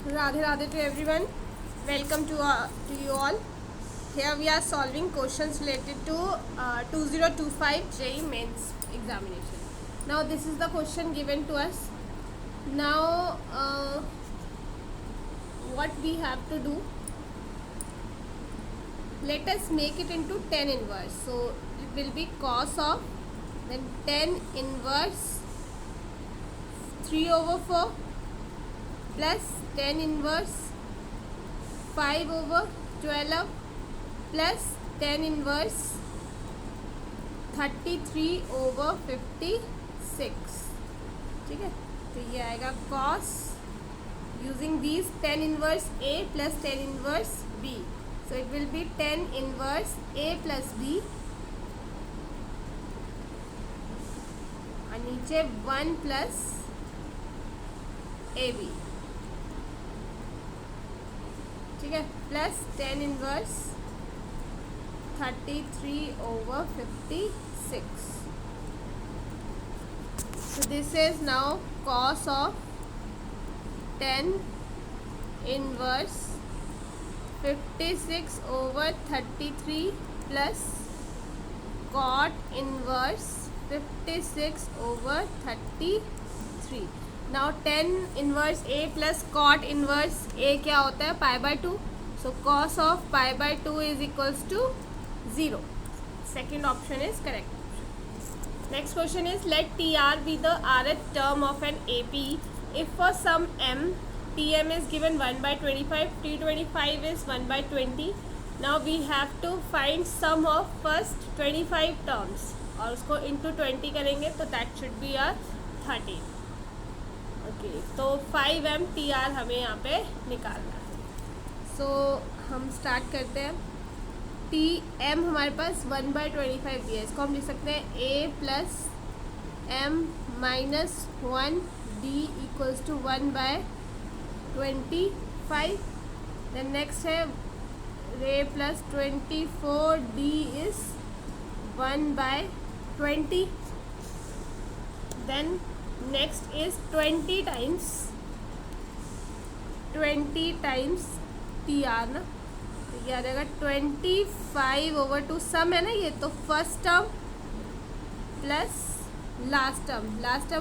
Radhe Radhe to everyone. Welcome to you all. Here we are solving questions related to 2025 JEE Mains examination. Now this is the question given to us. Now what we have to do? Let us make it into 10 inverse. So it will be cos of then 10 inverse 3/4 plus 10 inverse 5/12 plus 10 inverse 33/56. ठीक है, तो ये आएगा cos using these 10 inverse A plus 10 inverse B. So it will be 10 inverse A plus B और नीचे 1 plus AB. ठीक है, plus 10 inverse 33/56. So this is now cos of 10 inverse 56/33 plus cot inverse 56/33. Now 10 inverse A plus cot inverse A क्या होता है? π/2. So cos of π/2 is equals to 0. Second option is correct. Next question is, let TR be the rth term of an AP if for some M, TM is given 1/25, T25 is 1/20. Now we have to find sum of first 25 terms और उसको into 20 करेंगे तो that should be a 13. Okay, तो 5m TR हमें यहाँ पे निकालना है. सो हम स्टार्ट करते हैं. TM हमारे पास 1/25 दिया है, इसको हम लिख सकते हैं A plus M minus 1D equals to 1/25. Then next है A plus 24D is 1/20. Then next is 20 times TR ना, तो ये आ जाएगा 25/2. सम है ना ये, तो first term plus last term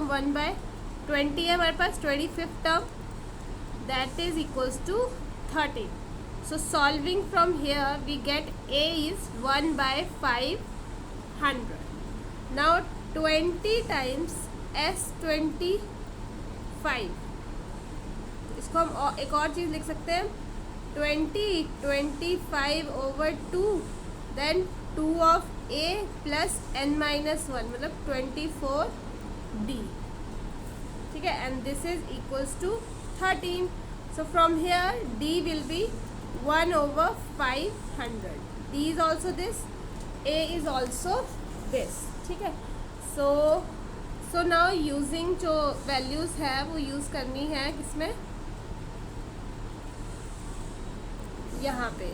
1/20 है हमारे पास. 25th term that is equals to 13. So solving from here we get A is 1/500. Now 20 times S25, इसको हम एक और चीज़ लिख सकते हैं 25/2 then 2 of A plus n-1 मतलब 24D. ठीक है, and this is equals to 13. So from here D will be 1/500. D is also this, A is also this. ठीक है, सो नाउ यूजिंग जो वैल्यूज़ है वो यूज़ करनी है किसमें, यहाँ पे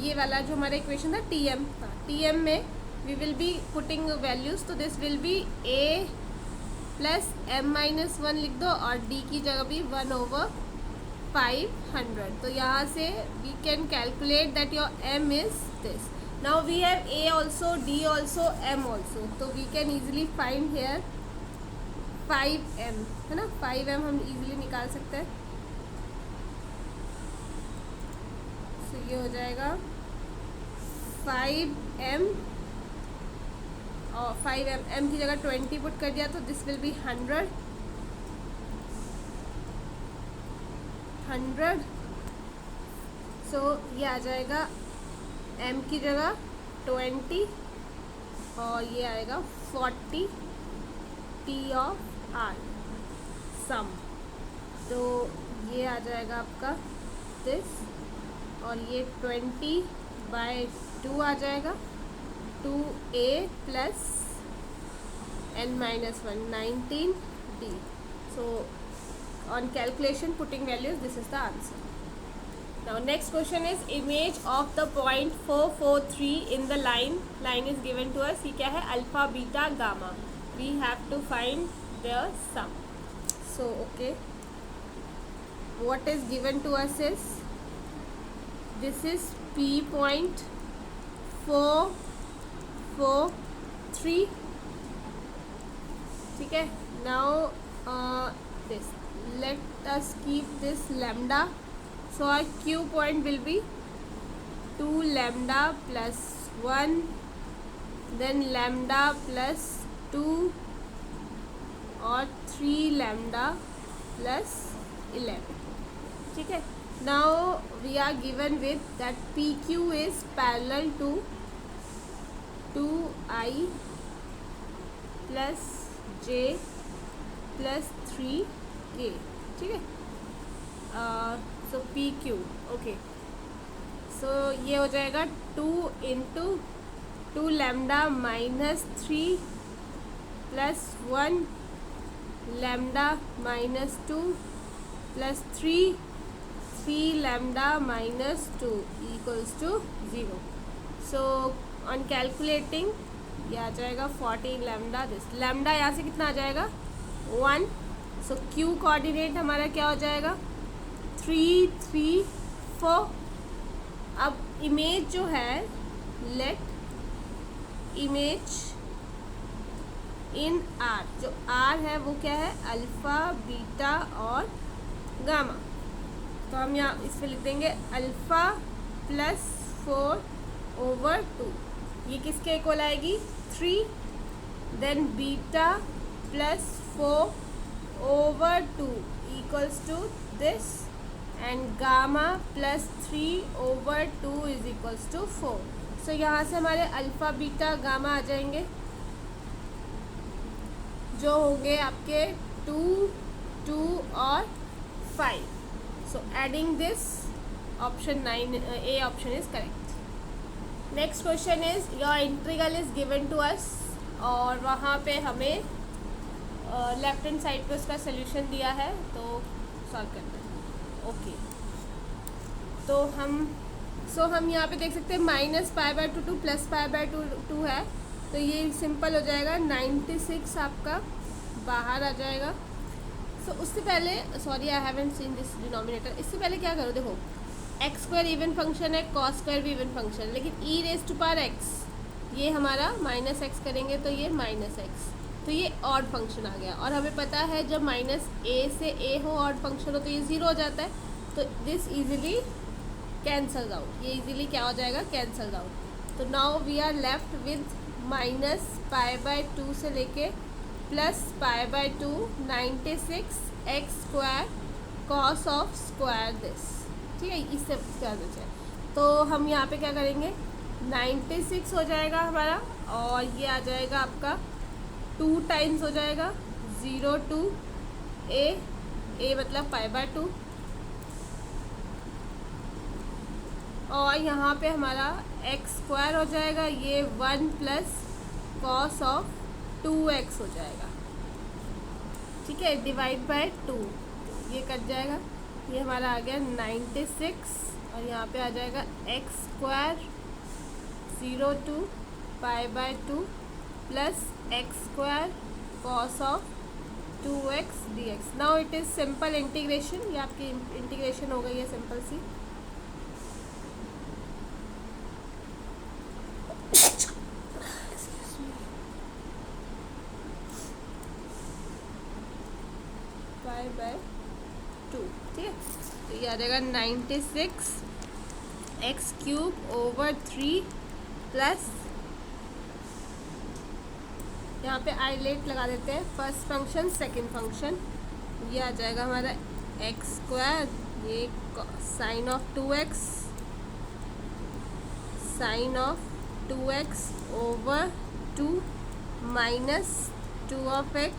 ये वाला जो हमारा इक्वेशन था TM. हाँ, TM में we will be putting values. तो this will be A plus m-1 लिख दो और D की जगह भी 1/500. तो यहाँ से we can calculate that your M is this. Now we have A also, D also, M also. तो we can easily find here 5m है ना. 5m हम इजीली निकाल सकते हैं. सो ये हो जाएगा 5m और 5m m की जगह 20 पुट कर दिया तो दिस विल बी 100. सो ये आ जाएगा m की जगह 20 और ये आएगा 40 T ऑफ R सम. तो ये आ जाएगा आपका दिस और ये 20/2 आ जाएगा 2A plus n-1 19D. So on calculation putting values this is the answer. Now next question is image of the point 443 in the line is given to us. ये क्या है? Alpha beta gamma. We have to find their sum. So okay, what is given to us is this is P.443. ठीक है. Now this, let us keep this lambda. So our Q point will be 2 lambda plus 1, then lambda plus 2 और 3 lambda plus 11. ठीक है. Now we are given with that PQ is parallel to 2I plus J plus 3K. ठीक है. So PQ, okay. सो ये हो जाएगा 2 into 2 lambda minus 3 plus 1 lambda minus 2 plus 3 lambda minus 2 equals to 0. So on calculating ये आ जाएगा 14 lambda. This lambda यहाँ से कितना आ जाएगा 1. सो क्यू कोऑर्डिनेट हमारा क्या हो जाएगा 3 3 4. अब इमेज जो है, लेट इमेज इन आर, जो आर है वो क्या है अल्फ़ा बीटा और गामा. तो हम यहाँ इस पर लिख देंगे अल्फ़ा प्लस 4/2. ये किसके इक्वल आएगी 3. Then beta plus 4/2 equals to this, and gamma plus 3/2 is equals to 4. So यहाँ से हमारे अल्फ़ा बीटा गामा आ जाएंगे जो होंगे आपके 2 2 और 5. So adding this option 9, A option is correct. Next question is your integral is given to us, और वहाँ पे हमें लेफ्ट हैंड साइड पे उसका सोल्यूशन दिया है तो सॉल्व करना है. ओके. तो हम यहाँ पे देख सकते हैं -π/2 टू +π/2 है, तो ये सिंपल हो जाएगा 96 आपका बाहर आ जाएगा. सो उससे पहले, sorry I haven't seen this denominator. इससे पहले क्या करो, देखो x² इवन फंक्शन है, cos² भी इवन फंक्शन है, लेकिन e⁻x ये हमारा -x करेंगे तो ये -x, तो ये ऑड फंक्शन आ गया. और हमें पता है जब -a से a हो ऑड फंक्शन हो तो ये 0 हो जाता है. तो दिस इजीली कैंसल्स आउट, ये इजीली क्या हो जाएगा कैंसल्स आउट. तो now we are left with -π/2 से लेके +π/2 96x² cos of square this. ठीक है, इससे क्या बचा है. तो हम यहाँ पे क्या करेंगे 96 हो जाएगा हमारा, और ये आ जाएगा आपका 2 टाइम्स हो जाएगा 0 to a मतलब π/2, और यहाँ पे हमारा x² हो जाएगा, ये 1 प्लस cos ऑफ 2x हो जाएगा. ठीक है, डिवाइड बाय 2, ये कट जाएगा. ये हमारा आ गया 96, और यहाँ पे आ जाएगा x² 0 to π/2 plus x² cos of 2x dx. Now it is simple integration. ये आपकी इंटीग्रेशन हो गई है सिंपल सी. π/2. ठीक है, तो ये आ जाएगा 96x³/3 प्लस, यहाँ पे आइलेट लगा देते हैं, फर्स्ट फंक्शन सेकंड फंक्शन. ये आ जाएगा हमारा x², ये sine of 2x -2 minus 2 of x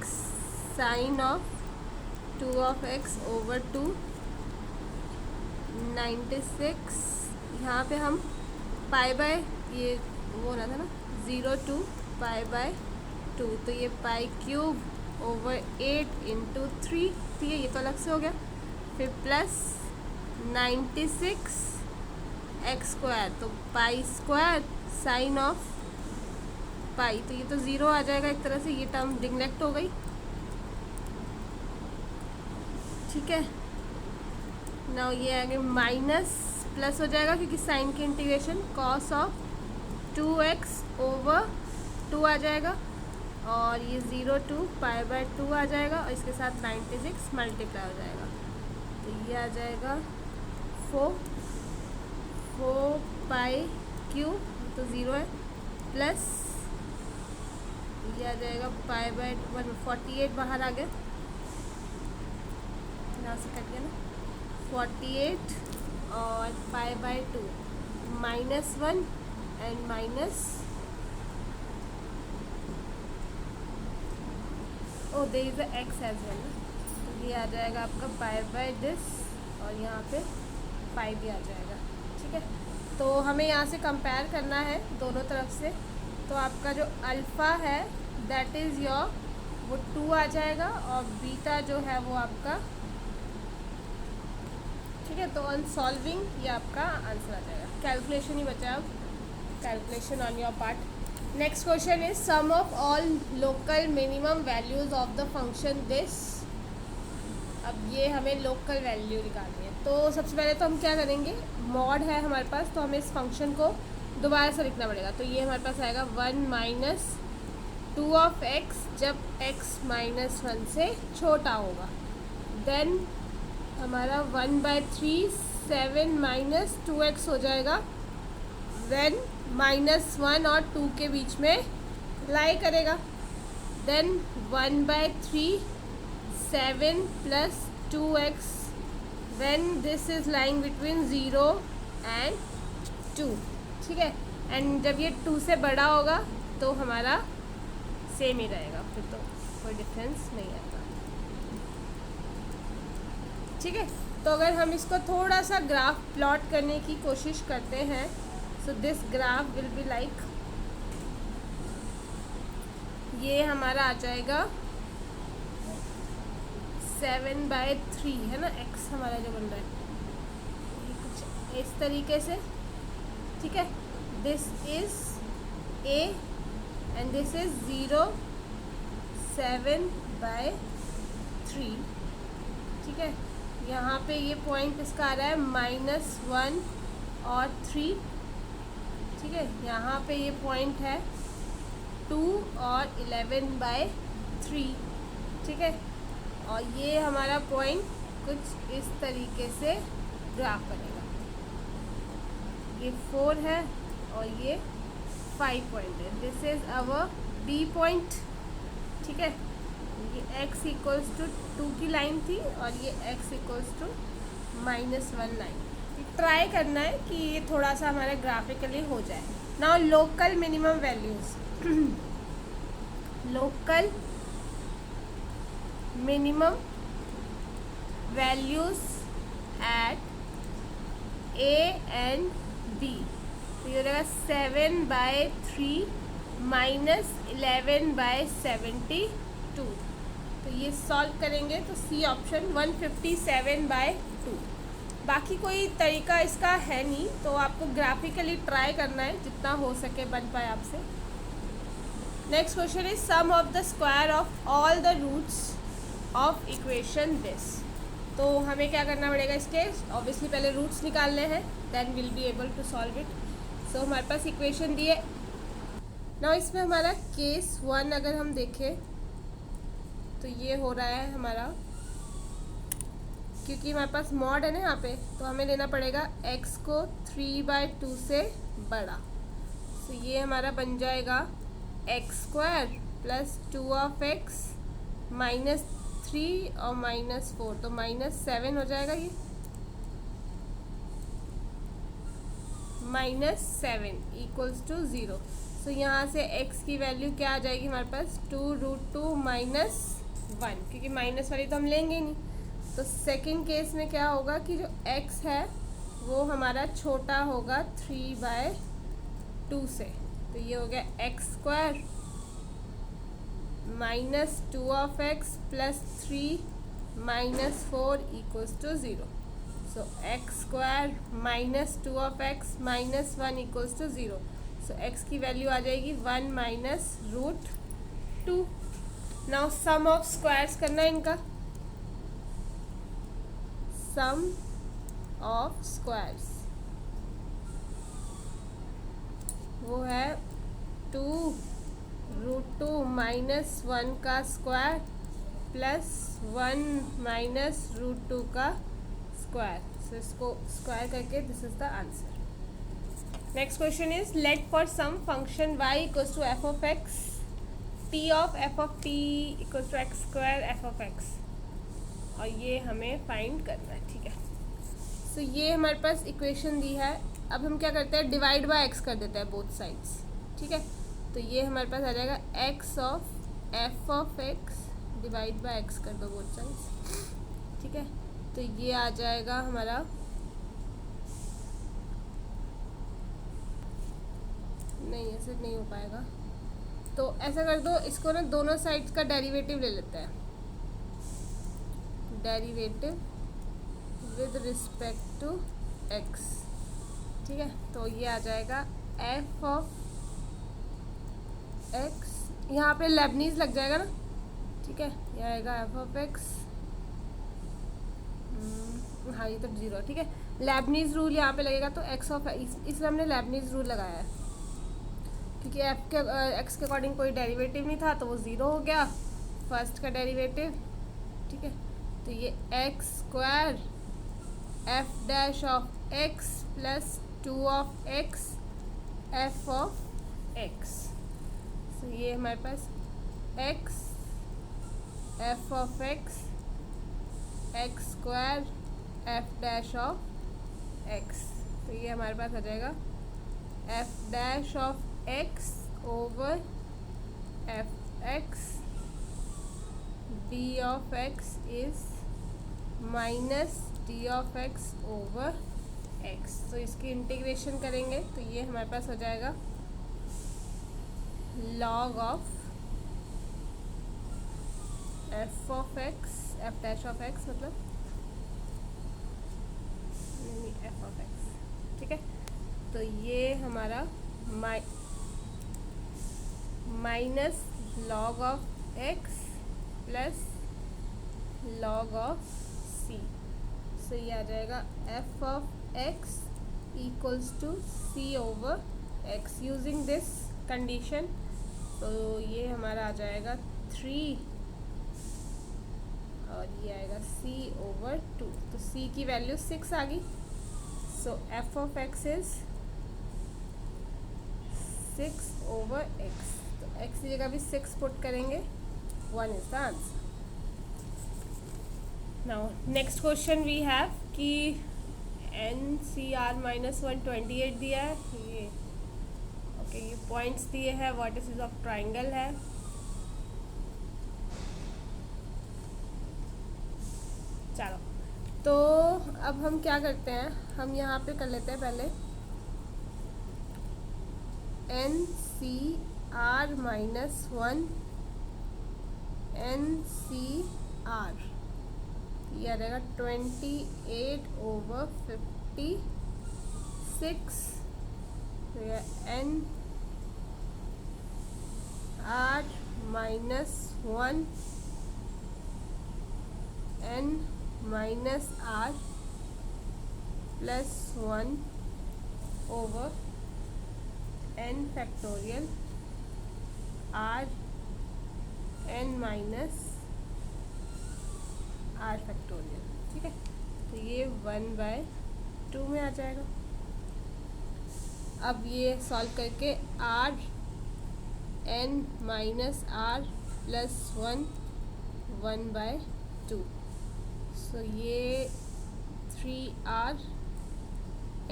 sine of 2 of x over 2. 96 यहाँ पे हम ये वो होना था ना 0 to π/2, तो ये π³/8 × 3. ठीक है, ये तो अलग से हो गया. फिर प्लस 96x², तो π² साइन ऑफ पाई, तो ये तो 0 आ जाएगा एक तरह से, ये टर्म निगलेक्ट हो गई. ठीक है, नाउ ये आगे माइनस प्लस हो जाएगा क्योंकि साइन की integration, cos of 2x over 2 आ जाएगा और ये 0 टू पाई बाय 2 आ जाएगा और इसके साथ 96 मल्टीप्लाई हो जाएगा। तो ये आ जाएगा 4 पाई क्यू तो 0 है, प्लस ये आ जाएगा पाई बाय 148 बाहर आ गया, यहाँ से कट गया ना, 48 और pi by 2 -1 and minus there is a x as well, तो ये आ जाएगा आपका पाई बाय दिस और यहाँ पे पाई भी आ जाएगा। ठीक है, तो हमें यहाँ से कंपेयर करना है दोनों तरफ से। तो आपका जो अल्फ़ा है दैट इज़ योर वो 2 आ जाएगा और बीटा जो है वो आपका, ठीक है, तो ऑन सॉल्विंग ये आपका आंसर आ जाएगा। कैलकुलेशन ही बचा अब, calculation on your part. Next question is sum of all local minimum values of the function this. अब ये हमें लोकल वैल्यू निकालनी है, तो सबसे पहले तो हम क्या करेंगे, मॉड है हमारे पास, तो हमें इस फंक्शन को दोबारा से लिखना पड़ेगा। तो ये हमारे पास आएगा 1 - 2 ऑफ x जब x -1 से छोटा होगा। देन हमारा 1/3 7 - 2x हो जाएगा देन -1 और 2 के बीच में लाई करेगा। Then 1/3 7 + 2x when this is lying between 0 and 2। ठीक है, एंड जब ये 2 से बड़ा होगा तो हमारा सेम ही रहेगा, फिर तो कोई डिफरेंस नहीं आएगा। ठीक है, तो अगर हम इसको थोड़ा सा ग्राफ प्लॉट करने की कोशिश करते हैं, so this graph will be like, ये हमारा आ जाएगा 7/3 है ना, x हमारा जो बन रहा है ये कुछ इस तरीके से। ठीक है, this is a and this is 0 7/3। ठीक है, यहाँ पे ये पॉइंट इसका आ रहा है -1 और 3। ठीक है, यहाँ पे ये पॉइंट है 2 और 11/3। ठीक है, और ये हमारा पॉइंट कुछ इस तरीके से ग्राफ बनेगा। ये 4 है और ये 5 पॉइंट है, this is our B point. ठीक है, ये x = 2 की लाइन थी और ये x = -1 लाइन। ट्राई करना है कि ये थोड़ा सा हमारे ग्राफिकली हो जाए। Now local minimum values, local minimum values at a and b, तो ये हो जाएगा 7/3 - 11/72। तो ये सॉल्व करेंगे तो सी ऑप्शन 157/2। बाकी कोई तरीका इसका है नहीं, तो आपको ग्राफिकली ट्राई करना है जितना हो सके बन पाए आपसे। Next question is sum of the square of all the roots of equation this. तो हमें क्या करना पड़ेगा, इसके ऑब्वियसली पहले रूट्स निकालने हैं, then will be able to solve it. So हमारे पास इक्वेशन दी है। नाउ इसमें हमारा केस 1 अगर हम देखें तो ये हो रहा है हमारा, क्योंकि हमारे पास मॉड है ना यहाँ पे, तो हमें लेना पड़ेगा x को 3/2 से बड़ा। तो ये हमारा बन जाएगा x² + 2 of x -3 और -4, तो -7 हो जाएगा ये, -7 = 0। सो यहाँ से x की वैल्यू क्या आ जाएगी हमारे पास, 2√2 - 1, क्योंकि माइनस वाली तो हम लेंगे ही नहीं। तो सेकंड केस में क्या होगा कि जो x है वो हमारा छोटा होगा 3/2 से, तो ये हो गया x² - 2 of x + 3 - 4 = 0। So x² - 2 of x - 1 = 0। So x की वैल्यू आ जाएगी 1 - √2। नाउ सम ऑफ स्क्वायर्स करना है इनका, सम ऑफ स्क्वायर्स, वो है 2√2 माइनस 1 का स्क्वायर प्लस 1 माइनस √2 का स्क्वायर. सो इसको स्क्वायर करके this is the answer. Next question is let for some function y equals to f of x t of f of t equals to x square f of x, और ये हमें find करना है. ठीक है, सो ये हमारे पास इक्वेशन दी है. अब हम क्या करते हैं, डिवाइड बाय एक्स कर देते हैं बोथ साइड्स. ठीक है, तो ये हमारे पास आ जाएगा x of f of x divide by x कर दो बोथ साइड्स. ठीक है, तो ये आ जाएगा हमारा नहीं, ऐसे नहीं हो पाएगा. तो ऐसा कर दो, इसको ना दोनों साइड्स का डेरिवेटिव ले लेते हैं. Derivative with respect to x. ठीक है, तो ये आ जाएगा एफ ऑफ एक्स, यहाँ पे लेबनीज लग जाएगा ना. ठीक है, ये आएगा एफ ऑफ एक्स, हाँ ये तो 0. ठीक है, लेबनीज रूल यहाँ पे लगेगा तो एक्स ऑफ इसलिए हमने लेबनीज रूल लगाया है, क्योंकि एक्स के अकॉर्डिंग कोई डेरिवेटिव नहीं था तो वो 0 हो गया फर्स्ट का डेरिवेटिव. ठीक है, तो ये x square f dash of x plus 2 of x f of x. तो ये हमारे पास x f of x x square f dash of x. तो ये हमारे पास आ जाएगा f dash of x over f x d of x is minus d of x over x. तो इसकी इंटीग्रेशन करेंगे तो ये हमारे पास हो जाएगा log of f of x f dash of x मतलब एफ ऑफ एक्स. ठीक है, तो ये हमारा minus log of x plus log of c. So ये आ जाएगा f of x equals to c over x. Using this condition तो ये हमारा आ जाएगा 3 और ये आएगा c ओवर 2. तो c की वैल्यू 6 आ गई. So f of x is 6 over x. तो x की जगह भी 6 पुट करेंगे, 1 is the answer. Now next question we have कि NCR माइनस 128 दिया है. ये ओके, ये पॉइंट्स दिए हैं, वर्टिसेस ऑफ ट्राइंगल है. चलो, तो अब हम क्या करते हैं, हम यहाँ पे कर लेते हैं पहले NCR माइनस 1 NCR, ये आ जाएगा 28 ओवर 56. तो ये NR minus 1 N minus R plus 1 over n factorial R n minus R factorial. ठीक है, तो ये 1/2 में आ जाएगा. अब ये सॉल्व करके R n minus R plus 1/2. सो ये 3R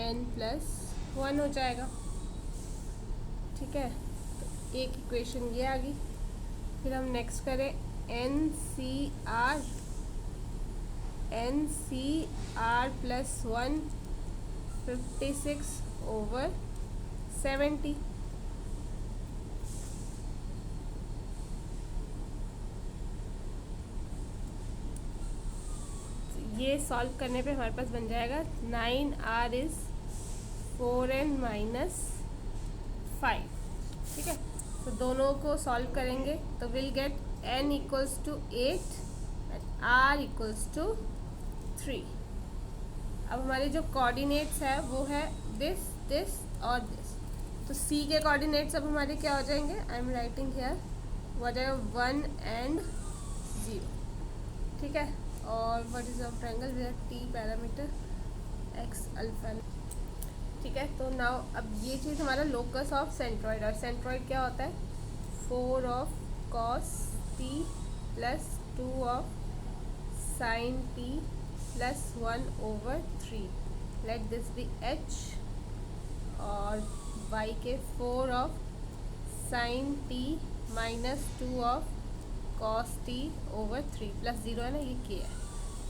n प्लस 1 हो जाएगा. ठीक है, तो एक इक्वेशन ये आ गई. फिर हम नेक्स्ट करें NCR प्लस 1 56 ओवर 70. ये सॉल्व करने पे हमारे पास बन जाएगा 9R इज 4n माइनस 5. ठीक है, तो दोनों को सॉल्व करेंगे तो will get n equals to 8 and R equals to 3. अब हमारे जो कोऑर्डिनेट्स है वो है दिस, दिस और दिस। तो सी के कोऑर्डिनेट्स अब हमारे क्या हो जाएंगे, आई एम राइटिंग हियर, वो आ जाएगा 1 and 0, ठीक है। और what is of triangle where t parameter x alpha, ठीक है। तो नाउ अब ये चीज़ हमारा लोकस ऑफ सेंट्रॉइड, और सेंट्रॉइड क्या होता है, 4 of cos t plus 2 of sine t plus 1/3, let this be h, और y के 4 of sine t minus 2 of cos t/3 plus 0 है ना, ये k है,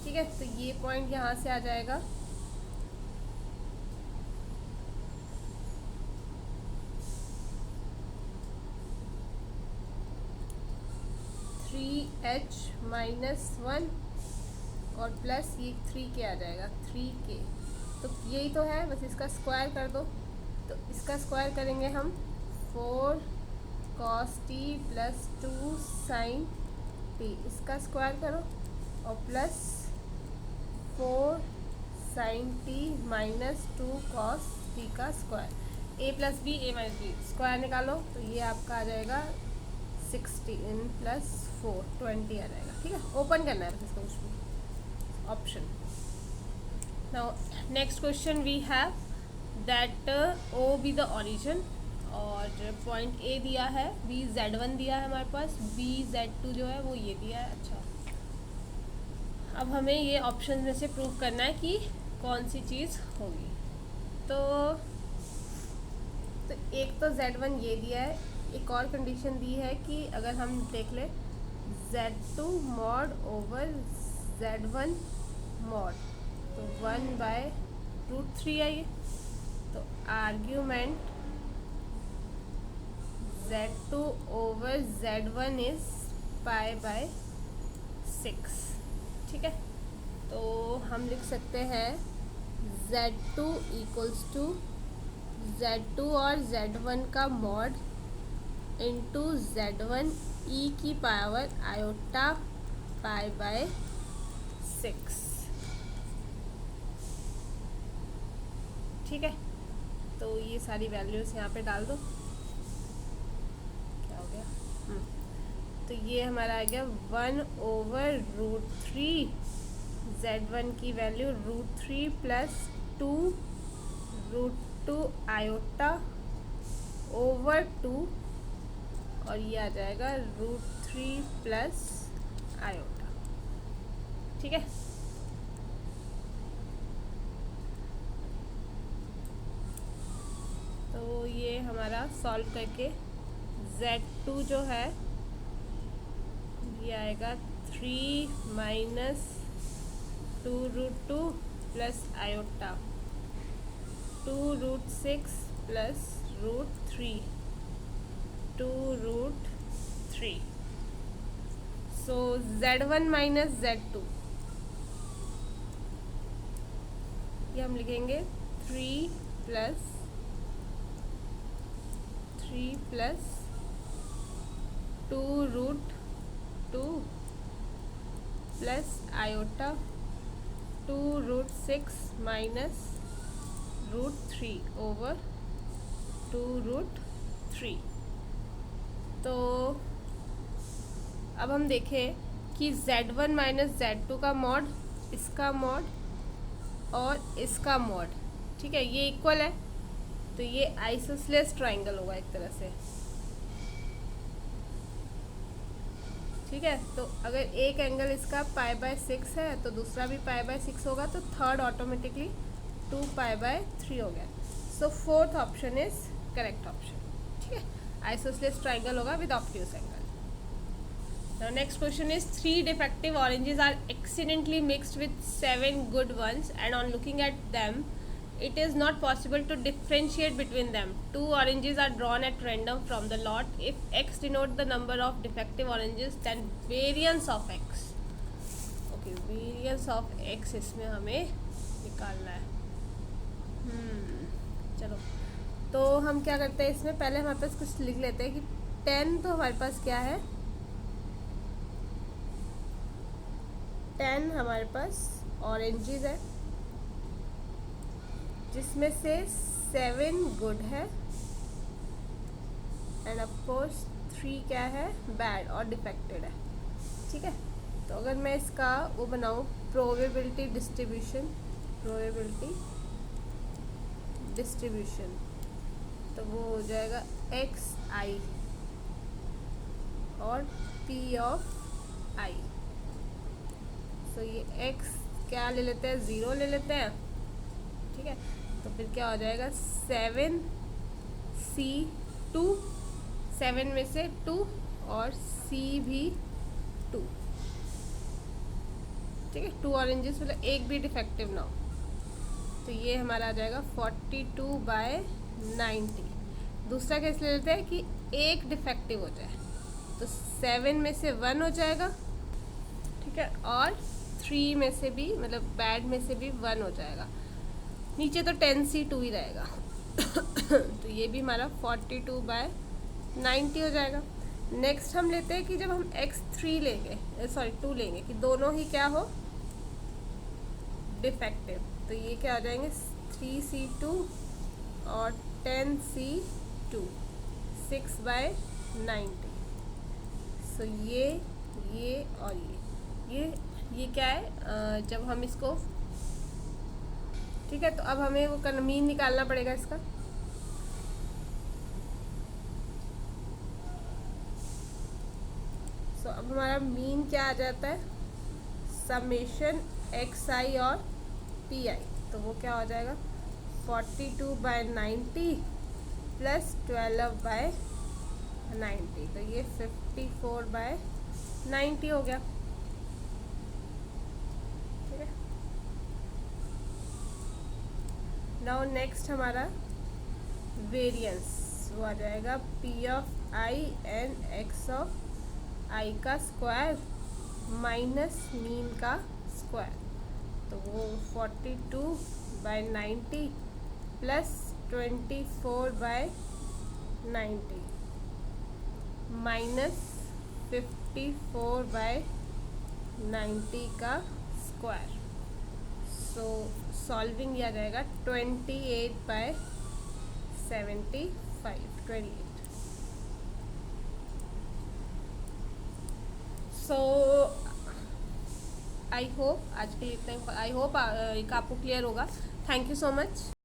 ठीक है। तो ये पॉइंट यहाँ से आ जाएगा, -1 और प्लस ये 3k आ जाएगा, 3k। तो यही तो है, बस इसका स्क्वायर कर दो। तो इसका स्क्वायर करेंगे हम, 4 cos t plus 2 sin t, इसका स्क्वायर करो, और plus 4 sin t minus 2 cos t का square, a plus B a minus B, square निकालो तो ये आपका आ जाएगा 16 प्लस 4 20 आ जाएगा, ठीक है। ओपन करना है बस इसको, कुछ भी option. Now next question we have that O B the origin, और पॉइंट ए दिया है, बी z1 दिया है हमारे पास, बी z2 जो है वो ये दिया है। अच्छा, अब हमें ये ऑप्शन में से प्रूव करना है कि कौन सी चीज़ होगी। तो एक तो z1 ये दिया है, एक और कंडीशन दी है कि अगर हम देख ले z2 mod over z1 mod, तो 1/√3 है ये। तो argument z2 over z1 is π/6, ठीक है। तो हम लिख सकते हैं z2 इक्वल्स टू z2 और z1 का मॉड इंटू z1 e की पावर आयोटा π/6, ठीक है। तो ये सारी वैल्यूज़ यहाँ पे डाल दो, क्या हो गया, तो ये हमारा आ गया 1/√3, z1 की वैल्यू √3 प्लस 2√2 आयोटा ओवर 2, और ये आ जाएगा √3 प्लस आयोटा, ठीक है। तो ये हमारा सॉल्व करके z2 जो है ये आएगा 3 माइनस 2√2 प्लस आयोटा 2√6 प्लस √3 2√3। सो z1 माइनस z2 ये हम लिखेंगे 3 plus 2√2 plus iota 2√6 minus √3 over 2√3। तो अब हम देखें कि z1 माइनस z2 का मॉड, इसका मॉड और इसका मॉड, ठीक है, ये इक्वल है। तो ये आइसोसेलेस ट्राइंगल होगा एक तरह से, ठीक है। तो अगर एक एंगल इसका π/6 है तो दूसरा भी π/6 होगा, तो थर्ड ऑटोमेटिकली 2π/3 हो गया। So fourth option is correct option, ठीक है। आइसोसेलेस ट्राइंगल होगा with obtuse angle. Now next question is 3 defective oranges are accidentally mixed with 7 good ones, and on looking at them it is not possible to differentiate between them. 2 oranges are drawn at random from the lot. If x denote the number of defective oranges, then variance of x, okay, variance of x इसमें हमें निकालना है। चलो, तो हम क्या करते हैं, इसमें पहले हमारे पास कुछ लिख लेते हैं कि 10 तो हमारे पास क्या है, 10 हमारे पास ऑरेंजेस है, जिसमें से 7 गुड है एंड ऑफ कोर्स 3 क्या है, बैड और डिफेक्टेड है। ठीक है, तो अगर मैं इसका वो बनाऊँ प्रोबेबिलिटी डिस्ट्रीब्यूशन, तो वो हो जाएगा एक्स आई और पी ऑफ आई। सो ये एक्स क्या ले लेते हैं, 0 ले लेते हैं। ठीक है, तो फिर क्या हो जाएगा 7C2, 7 में से 2 और C भी 2। ठीक है, 2 ऑरेंजेस मतलब एक भी डिफेक्टिव ना हो, तो ये हमारा आ जाएगा 42/90। दूसरा केस ले लेते हैं कि एक डिफेक्टिव हो जाए, तो 7 में से 1 हो जाएगा। ठीक है, और 3 में से भी मतलब बैड में से भी 1 हो जाएगा। नीचे तो 10C2 ही रहेगा तो ये भी हमारा 42/90 हो जाएगा। नेक्स्ट हम लेते हैं कि जब हम x3 लेंगे, 2 लेंगे, कि दोनों ही क्या हो, डिफेक्टिव, तो ये क्या हो जाएंगे 3C2 और 10C2, 6/90। सो ये और ये क्या है, जब हम इसको, ठीक है, तो अब हमें वो मीन निकालना पड़ेगा इसका। सो अब हमारा मीन क्या आ जाता है, समेशन एक्स आई और पी आई, तो वो क्या हो जाएगा 42/90 प्लस 12/90, तो ये 54/90 हो गया। ठीक है, नाउ नेक्स्ट हमारा वेरिएंस, वो आ जाएगा p of i and x of i का स्क्वायर माइनस मीन का स्क्वायर, तो वो 42/90 प्लस 24/90 माइनस 54/90 का स्क्वायर। सो सॉल्विंग आ जाएगा 28/75, 28। सो आई होप आज के लिए इतना, आई होप आपको क्लियर होगा। Thank you so much.